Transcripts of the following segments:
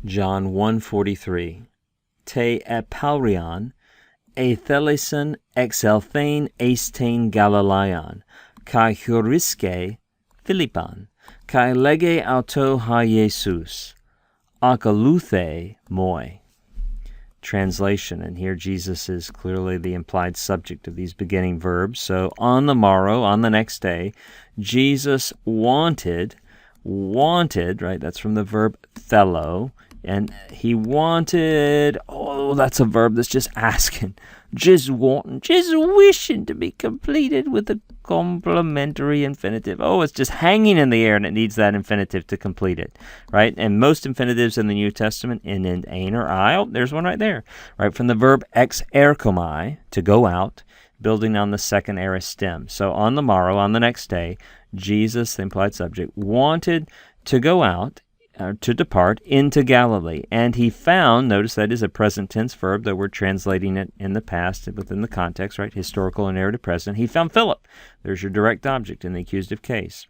John 1:43. Te epalrion, atheleson exelthein eistain Galileon, kai heuriske Philippan, kai lege auto ha Jesus, akaluthe moi. Translation, and here Jesus is clearly the implied subject of these beginning verbs. So on the morrow, on the next day, Jesus wanted, right? That's from the verb thelo, and he wanted, that's a verb that's just asking, just wanting, just wishing to be completed with a complementary infinitive. It's just hanging in the air, and it needs that infinitive to complete it, right? And most infinitives in the New Testament end in ein or I. There's one right there, right? From the verb ex erchomai, to go out, building on the second aorist stem. So on the morrow, on the next day, Jesus, the implied subject, wanted to go out, to depart into Galilee. And he found, notice that is a present tense verb, though we're translating it in the past within the context, right? Historical and narrative present. He found Philip. There's your direct object in the accusative case.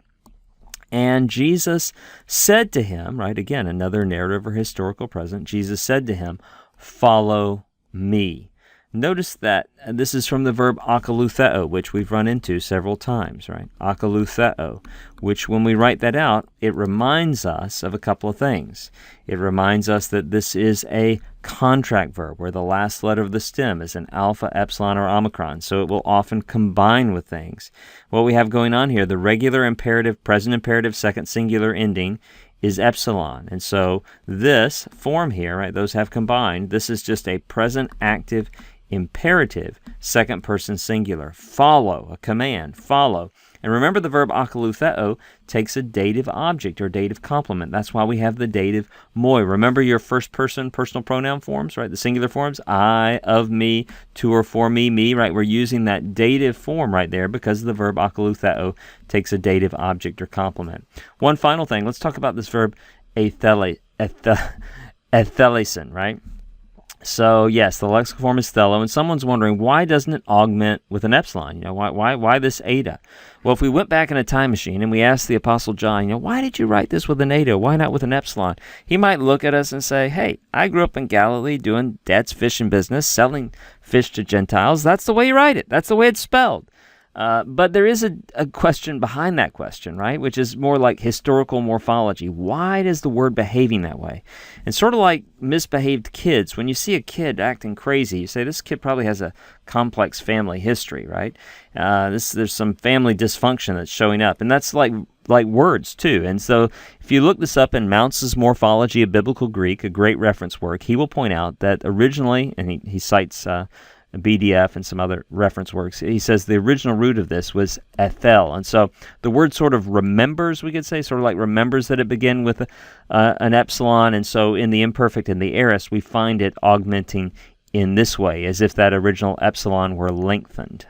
And Jesus said to him, right, again, another narrative or historical present, Jesus said to him, follow me. Notice that this is from the verb akalutheo, which we've run into several times, right? Akalutheo, which when we write that out, it reminds us of a couple of things. It reminds us that this is a contract verb where the last letter of the stem is an alpha, epsilon, or omicron, so it will often combine with things. What we have going on here, the regular imperative, present imperative, second singular ending, is epsilon. And so this form here, right, those have combined. This is just a present active imperative, second person singular. Follow, a command, follow. And remember the verb akalutheo takes a dative object or dative complement. That's why we have the dative moi. Remember your first person personal pronoun forms, right? The singular forms, I, of me, to or for me, me, right? We're using that dative form right there because the verb akalutheo takes a dative object or complement. One final thing, let's talk about this verb atheleson, right? So yes, the lexical form is thelo, and someone's wondering, why doesn't it augment with an epsilon? Why this eta? Well, if we went back in a time machine and we asked the Apostle John, why did you write this with an eta? Why not with an epsilon? He might look at us and say, hey, I grew up in Galilee doing dad's fishing business, selling fish to Gentiles. That's the way you write it. That's the way it's spelled. But there is a question behind that question, right? Which is more like historical morphology. Why is the word behaving that way? And sort of like misbehaved kids. When you see a kid acting crazy, you say, this kid probably has a complex family history, right? There's some family dysfunction that's showing up. And that's like words, too. And so if you look this up in Mounce's Morphology of Biblical Greek, a great reference work, he will point out that originally, and he cites BDF and some other reference works, he says the original root of this was ethel. And so the word sort of remembers, we could say, sort of like remembers that it began with an epsilon. And so in the imperfect and the aorist, we find it augmenting in this way, as if that original epsilon were lengthened.